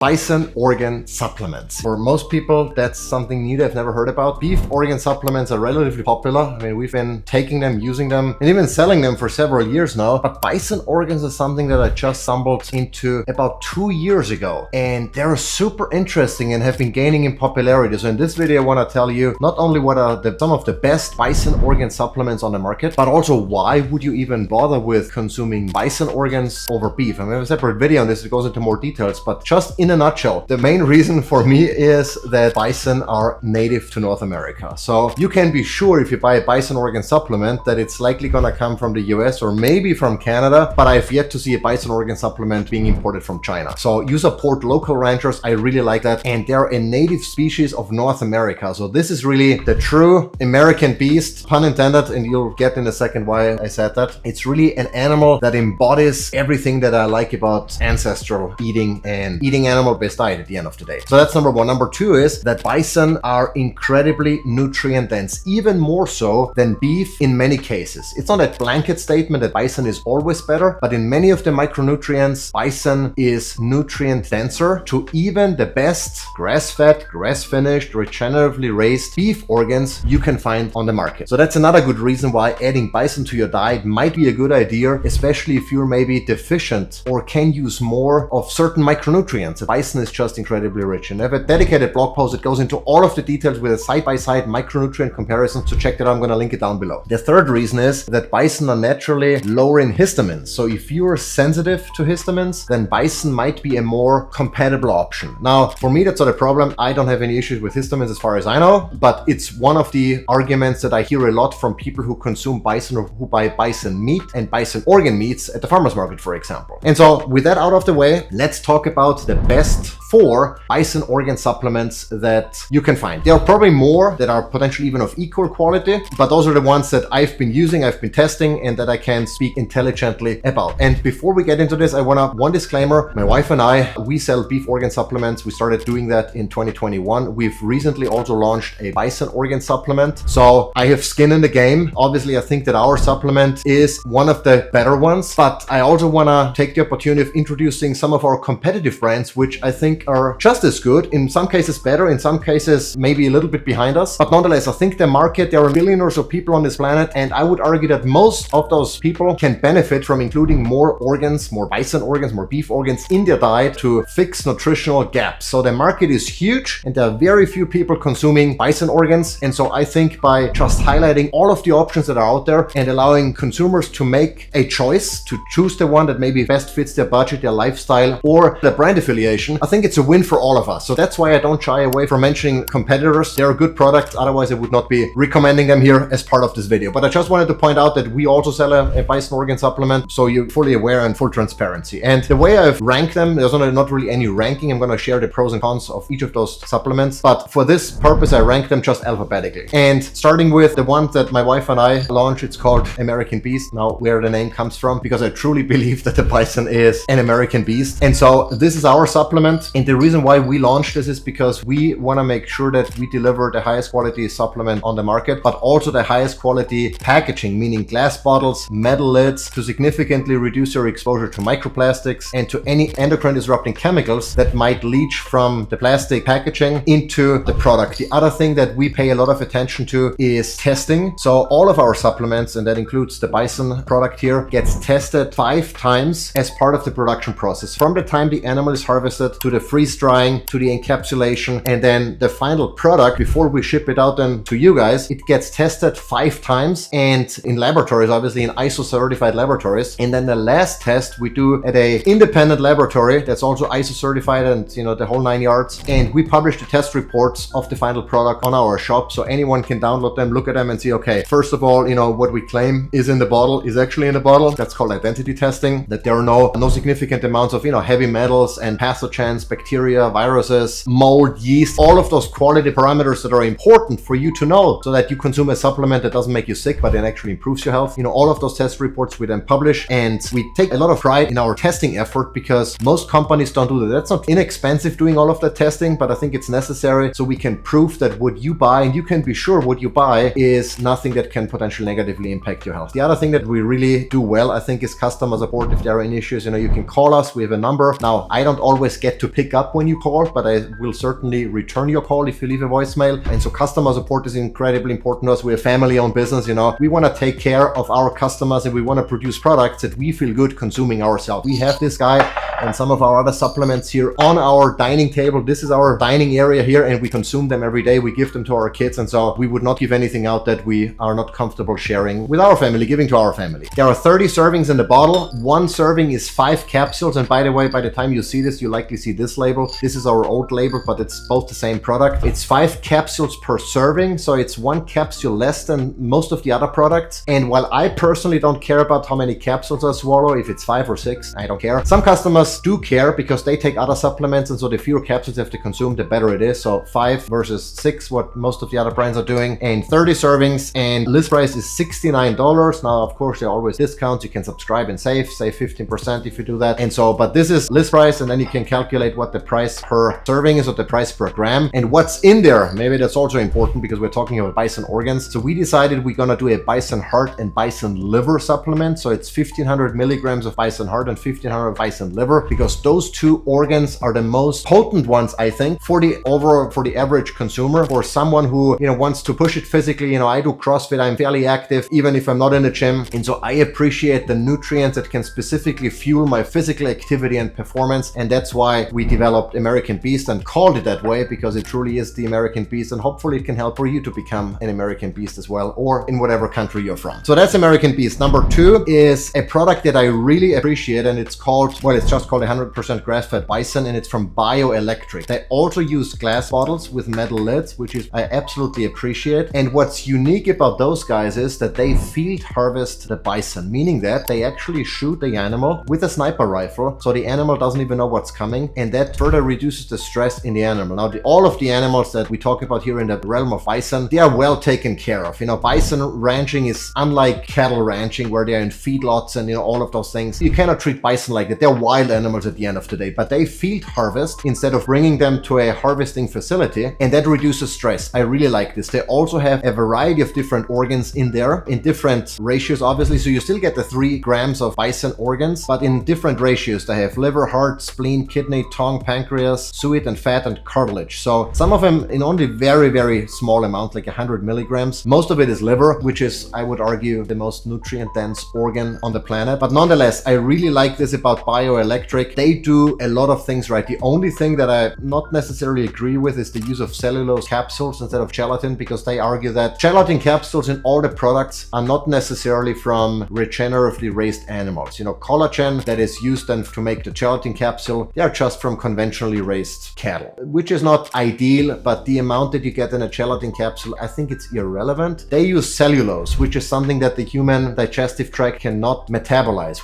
Bison organ supplements. For most people, that's something new they've never heard about. Beef organ supplements are relatively popular. I mean, we've been taking them, using them, and even selling them for several years now. But bison organs is something that I just stumbled into about 2 years ago. And they're super interesting and have been gaining in popularity. So in this video, I want to tell you not only what are some of the best bison organ supplements on the market, but also why would you even bother with consuming bison organs over beef. I mean, I have a separate video on this that goes into more details, but just in a nutshell, the main reason for me is that bison are native to North America. So you can be sure if you buy a bison organ supplement that it's likely gonna come from the US or maybe from Canada, but I've yet to see a bison organ supplement being imported from China. So you support local ranchers, I really like that, and they're a native species of North America. So this is really the true American beast, pun intended, and you'll get in a second why I said that. It's really an animal that embodies everything that I like about ancestral eating and eating animal-based diet at the end of the day. So that's number one. Number two is that bison are incredibly nutrient dense, even more so than beef in many cases. It's not a blanket statement that bison is always better, but in many of the micronutrients, bison is nutrient denser to even the best grass-fed, grass-finished, regeneratively raised beef organs you can find on the market. So that's another good reason why adding bison to your diet might be a good idea, especially if you're maybe deficient or can use more of certain micronutrients. Bison is just incredibly rich, and I have a dedicated blog post that goes into all of the details with a side-by-side micronutrient comparison, so check that out. I'm going to link it down below. The third reason is that bison are naturally lower in histamines. So if you're sensitive to histamines, then bison might be a more compatible option. Now, for me, that's not a problem. I don't have any issues with histamines as far as I know, but it's one of the arguments that I hear a lot from people who consume bison or who buy bison meat and bison organ meats at the farmer's market, for example. And so with that out of the way, let's talk about the best 4 bison organ supplements that you can find. There are probably more that are potentially even of equal quality, but those are the ones that I've been using, I've been testing, and that I can speak intelligently about. And before we get into this, I want to, one disclaimer, my wife and I, we sell beef organ supplements. We started doing that in 2021. We've recently also launched a bison organ supplement. So I have skin in the game. Obviously, I think that our supplement is one of the better ones, but I also want to take the opportunity of introducing some of our competitive brands, which I think are just as good, in some cases better, in some cases maybe a little bit behind us. But nonetheless, I think the market, there are billions of people on this planet, and I would argue that most of those people can benefit from including more organs, more bison organs, more beef organs in their diet to fix nutritional gaps. So the market is huge, and there are very few people consuming bison organs. And so I think by just highlighting all of the options that are out there and allowing consumers to make a choice, to choose the one that maybe best fits their budget, their lifestyle, or the brand affiliation, I think it's a win for all of us. So that's why I don't shy away from mentioning competitors. They're a good product. Otherwise, I would not be recommending them here as part of this video. But I just wanted to point out that we also sell a bison organ supplement, so you're fully aware and full transparency. And the way I've ranked them, there's not really any ranking. I'm going to share the pros and cons of each of those supplements. But for this purpose, I rank them just alphabetically. And starting with the one that my wife and I launched, it's called American Beast. Now, where the name comes from, because I truly believe that the bison is an American beast. And so this is our supplement. And the reason why we launched this is because we want to make sure that we deliver the highest quality supplement on the market, but also the highest quality packaging, meaning glass bottles, metal lids, to significantly reduce your exposure to microplastics and to any endocrine disrupting chemicals that might leach from the plastic packaging into the product. The other thing that we pay a lot of attention to is testing. So all of our supplements, and that includes the bison product here, gets tested 5 times as part of the production process. From the time the animal is harvested to the freeze drying, to the encapsulation, and then the final product, before we ship it out then to you guys, it gets tested 5 times, and in laboratories, obviously in ISO certified laboratories. And then the last test we do at a independent laboratory that's also ISO certified, and you know, the whole 9 yards. And we publish the test reports of the final product on our shop, so anyone can download them, look at them, and see, okay, first of all, you know, what we claim is in the bottle is actually in the bottle. That's called identity testing, that there are no significant amounts of, you know, heavy metals and pathogens, bacteria, viruses, mold, yeast, all of those quality parameters that are important for you to know, so that you consume a supplement that doesn't make you sick, but it actually improves your health. You know, all of those test reports we then publish, and we take a lot of pride in our testing effort because most companies don't do that. That's not inexpensive doing all of that testing, but I think it's necessary so we can prove that what you buy, and you can be sure what you buy, is nothing that can potentially negatively impact your health. The other thing that we really do well, I think, is customer support. If there are any issues, you know, you can call us. We have a number. Now, I don't always get to pick pick up when you call, but I will certainly return your call if you leave a voicemail. And so customer support is incredibly important to us. We're a family-owned business, you know. We want to take care of our customers and we want to produce products that we feel good consuming ourselves. We have this guy and some of our other supplements here on our dining table. This is our dining area here, and we consume them every day. We give them to our kids, and so we would not give anything out that we are not comfortable sharing with our family, giving to our family. There are 30 servings in the bottle. One serving is 5 capsules, and by the way, by the time you see this, you likely see this label. This is our old label, but it's both the same product. It's 5 capsules per serving, so it's 1 capsule less than most of the other products. And while I personally don't care about how many capsules I swallow, if it's 5 or 6, I don't care. Some customers do care because they take other supplements, and so the fewer capsules they have to consume, the better it is. So 5 versus 6, what most of the other brands are doing, and 30 servings, and list price is $69. Now, of course, there are always discounts. You can subscribe and save 15% if you do that. And so, but this is list price, and then you can calculate what the price per serving is or the price per gram. And what's in there, maybe that's also important because we're talking about bison organs. So we decided we're gonna do a bison heart and bison liver supplement. So it's 1500 milligrams of bison heart and 1500 of bison liver, because those 2 organs are the most potent ones, I think, for the average consumer, for someone who, you know, wants to push it physically. You know, I do CrossFit, I'm fairly active, even if I'm not in the gym. And so I appreciate the nutrients that can specifically fuel my physical activity and performance. And that's why we developed American Beast and called it that way, because it truly is the American Beast. And hopefully it can help for you to become an American Beast as well, or in whatever country you're from. So that's American Beast. Number 2 is a product that I really appreciate, and it's called, well, it's just called 100% grass-fed bison, and it's from Bioelectric. They also use glass bottles with metal lids, which is I absolutely appreciate. And what's unique about those guys is that they field harvest the bison, meaning that they actually shoot the animal with a sniper rifle, so the animal doesn't even know what's coming, and that further reduces the stress in the animal. Now, all of the animals that we talk about here in the realm of bison, they are well taken care of. You know, bison ranching is unlike cattle ranching, where they're in feedlots and, you know, all of those things. You cannot treat bison like that. They're wild animals at the end of the day, but they field harvest instead of bringing them to a harvesting facility, and that reduces stress. I really like this. They also have a variety of different organs in there, in different ratios, obviously, so you still get the 3 grams of bison organs, but in different ratios. They have liver, heart, spleen, kidney, tongue, pancreas, suet, and fat, and cartilage. So some of them in only very, very small amounts, like 100 milligrams. Most of it is liver, which is, I would argue, the most nutrient-dense organ on the planet. But nonetheless, I really like this about Bioelectric. They do a lot of things right. The only thing that I not necessarily agree with is the use of cellulose capsules instead of gelatin, because they argue that gelatin capsules in all the products are not necessarily from regeneratively raised animals. You know, collagen that is used then to make the gelatin capsule, they are just from conventionally raised cattle, which is not ideal, but the amount that you get in a gelatin capsule, I think it's irrelevant. They use cellulose, which is something that the human digestive tract cannot metabolize.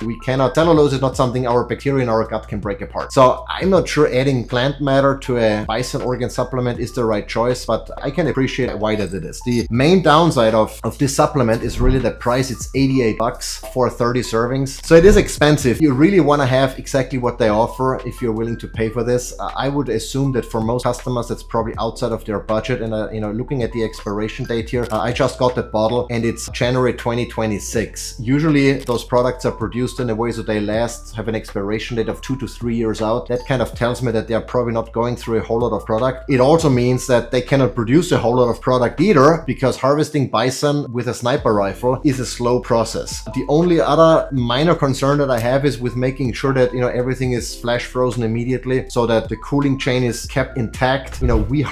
Cellulose is not something our bacteria in our gut can break apart. So I'm not sure adding plant matter to a bison organ supplement is the right choice, but I can appreciate why that it is. The main downside of this supplement is really the price. It's $88 for 30 servings. So it is expensive. You really want to have exactly what they offer if you're willing to pay for this. I would assume that for most customers, that's probably outside of their budget. And you know, looking at the expiration date here, I just got the bottle and it's January 2026. Usually those products are produced in a way so they have an expiration date of 2 to 3 years out. That kind of tells me that they're probably not going through a whole lot of product. It also means that they cannot produce a whole lot of product either, because harvesting bison with a sniper rifle is a slow process. The only other minor concern that I have is with making sure that, you know, everything is flash frozen immediately so that the cooling chain is kept intact. You know, we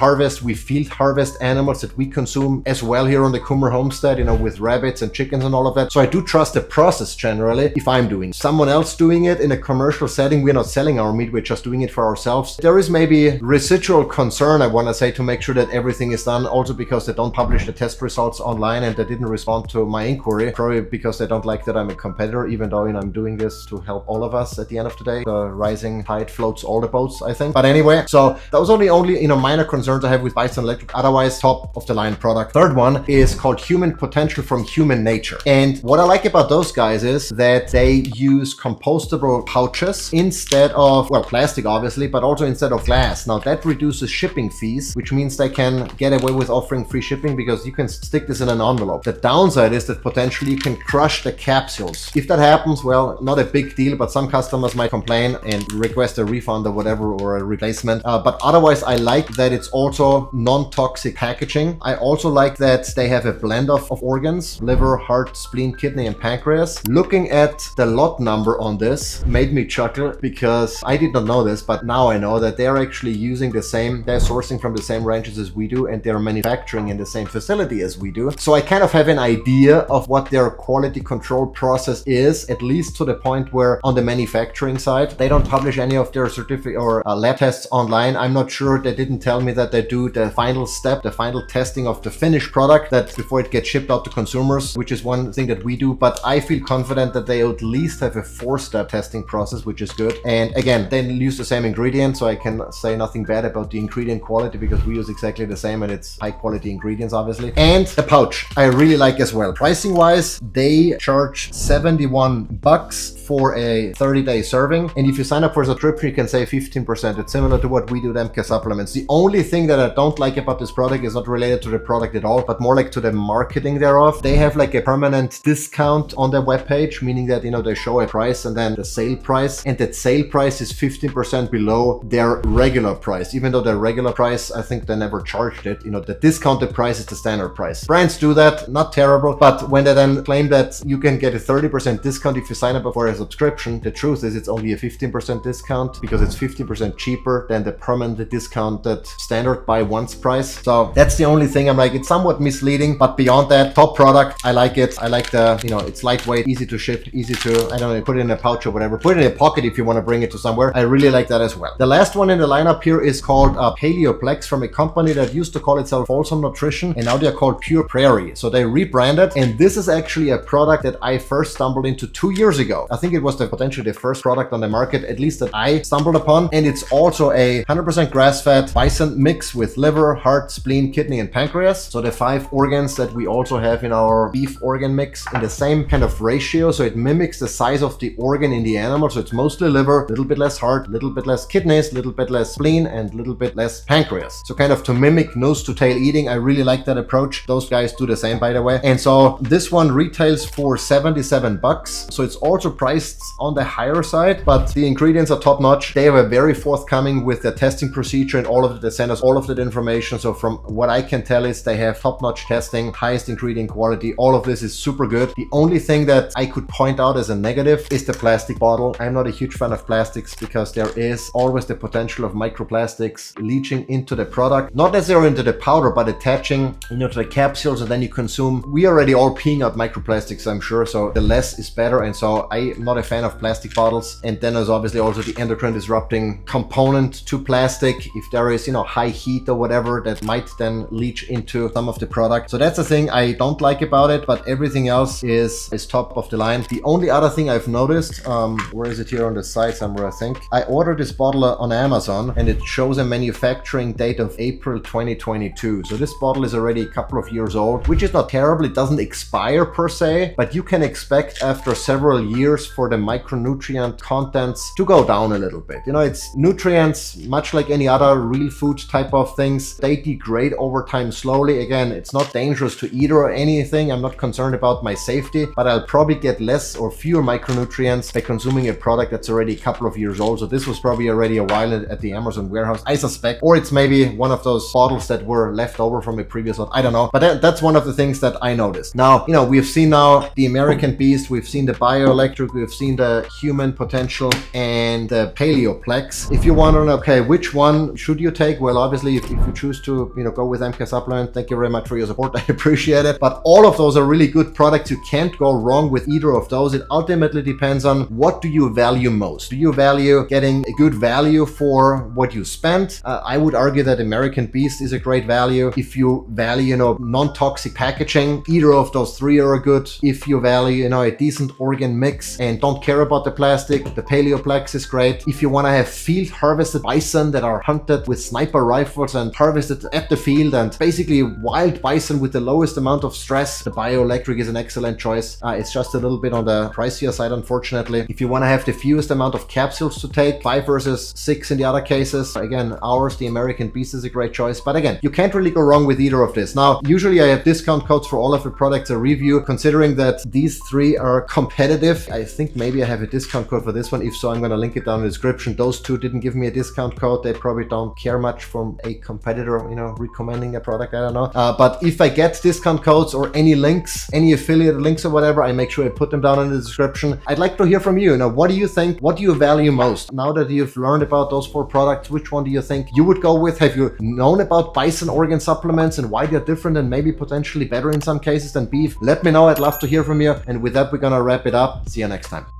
field harvest animals that we consume as well here on the Kummer homestead, you know, with rabbits and chickens and all of that. So I do trust the process generally. If I'm doing someone else doing it in a commercial setting, we're not selling our meat, we're just doing it for ourselves. There is maybe residual concern, I want to say, to make sure that everything is done, also because they don't publish the test results online and they didn't respond to my inquiry, probably because they don't like that I'm a competitor, even though, you know, I'm doing this to help all of us at the end of the day. The rising tide floats all the boats, I think. But anyway, so those are the only, you know, minor concerns I have with Bioelectric. Otherwise, top of the line product. Third one is called Human Potential from Human Nature. And what I like about those guys is that they use compostable pouches use instead of, well, plastic obviously, but also instead of glass. Now that reduces shipping fees, which means they can get away with offering free shipping because you can stick this in an envelope. The downside is that potentially you can crush the capsules. If that happens, well, not a big deal, but some customers might complain and request a refund or whatever, or a replacement. But otherwise, I like that it's also non-toxic packaging. I also like that they have a blend of organs: liver, heart, spleen, kidney, and pancreas. Looking at the lot number on this made me chuckle, because I did not know this, but now I know that they're actually using the same, they're sourcing from the same ranches as we do, and they're manufacturing in the same facility as we do. So I kind of have an idea of what their quality control process is, at least to the point where on the manufacturing side, they don't publish any of their certificate or lab tests online. I'm not sure, they didn't tell me that they do the final step, the final testing of the finished product, that before it gets shipped out to consumers, which is one thing that we do. But I feel confident that they at least have a 4-step testing process, which is good. And again, they use the same ingredients, so I can say nothing bad about the ingredient quality, because we use exactly the same and it's high quality ingredients, obviously. And the pouch I really like as well. Pricing wise, they charge $71 for a 30-day serving, and if you sign up for a subscription, you can save 15%. It's similar to what we do with MK Supplements. The only thing that I don't like about this product is not related to the product at all, but more like to the marketing thereof. They have like a permanent discount on their webpage, meaning that, you know, they show a price and then the sale price, and that sale price is 15% below their regular price, even though their regular price, I think they never charged it. You know, the discounted price is the standard price. Brands do that, not terrible, but when they then claim that you can get a 30% discount if you sign up for a subscription, the truth is it's only a 15% discount, because it's 15% cheaper than the permanent discounted standard buy once price. So that's the only thing. I'm like, it's somewhat misleading, but beyond that, top product. I like it. I like the, you know, it's lightweight, easy to ship, easy to, I don't know, put it in a pouch or whatever, put it in a pocket if you want to bring it to somewhere. I really like that as well. The last one in the lineup here is called Paleo Plex, from a company that used to call itself Wholesome Nutrition, and now they're called Pure Prairie. So they rebranded, and this is actually a product that I first stumbled into 2 years ago. I think it was potentially the first product on the market, at least that I stumbled upon. And it's also a 100% grass-fed bison mix with liver, heart, spleen, kidney, and pancreas. So the 5 organs that we also have in our beef organ mix in the same kind of ratio. So it mimics the size of the organ in the animal. So it's mostly liver, a little bit less heart, a little bit less kidneys, a little bit less spleen, and a little bit less pancreas. So kind of to mimic nose to tail eating. I really like that approach. Those guys do the same, by the way. And so this one retails for $77. So it's also priced on the higher side, but the ingredients are top notch. They are very forthcoming with the testing procedure and all of it. They send us all of that information. So from what I can tell is they have top notch testing, highest ingredient quality. All of this is super good. The only thing that I could point out as a negative is the plastic bottle. I'm not a huge fan of plastics, because there is always the potential of microplastics leaching into the product, not necessarily into the powder, but attaching, you know, to the capsules, and then you consume. We already all peeing out microplastics, I'm sure, so the less is better. And so I'm not a fan of plastic bottles. And then there's obviously also the endocrine disrupting component to plastic. If there is, you know, high heat or whatever, that might then leach into some of the product. So that's the thing I don't like about it, but everything else is top of the line. The only other thing I've noticed, where is it here on the side somewhere, I think. I ordered this bottle on Amazon, and it shows a manufacturing date of April 2022. So this bottle is already a couple of years old, which is not terrible. It doesn't expire per se, but you can expect after several years for the micronutrient contents to go down a little bit. You know, it's nutrients, much like any other real food type of things, they degrade over time slowly. Again, it's not dangerous to eat or anything. I'm not concerned about my safety, but I'll probably get less or fewer micronutrients by consuming a product that's already a couple of years old. So this was probably already a while at the Amazon warehouse, I suspect, or it's maybe one of those bottles that were left over from a previous lot. I don't know, but that's one of the things that I noticed. Now, you know, we've seen now the American Beast, we've seen the Bioelectric, we've seen the Human Potential, and the Paleo Plex. If you want to know, okay, which one should you take? Well, obviously, if you choose to, you know, go with MK Supplement, thank you very much for your support. I appreciate it. But all of those are really good products. You can't go wrong with either of those. It ultimately depends on what do you value most. Do you value getting a good value for what you spent? I would argue that American Beast is a great value. If you value, you know, non-toxic packaging, either of those three are good. If you value, you know, a decent organ mix and don't care about the plastic, the Paleo Plex is great. If you want to have field harvested bison that are hunted with sniper rifles and harvested at the field, and basically wild bison with the lowest amount of stress, the Bioelectric is an excellent choice. It's just a little bit on the pricier side, unfortunately. If you want to have the fewest amount of capsules to take, 5 versus 6 in the other cases. Again, ours, the American Beast, is a great choice. But again, you can't really go wrong with either of this. Now, usually I have discount codes for all of the products I review. Considering that these three are competitive, I think maybe I have a discount code for this one. If so, I'm going to link it down in the description. Those two didn't give me a discount code. They probably don't care much from a competitor, recommending a product. I don't know. But if I get discount codes or any links, any affiliate links or whatever, I make sure I put them down in the description. I'd like to hear from you. What do you think? What do you value most? Now that you've learned about those 4 products, which one do you think you would go with? Have you known about Bison organ supplements and why they're different and maybe potentially better in some cases than beef? Let me know. I'd love to hear from you. And with that, we're gonna wrap it up. See you next time.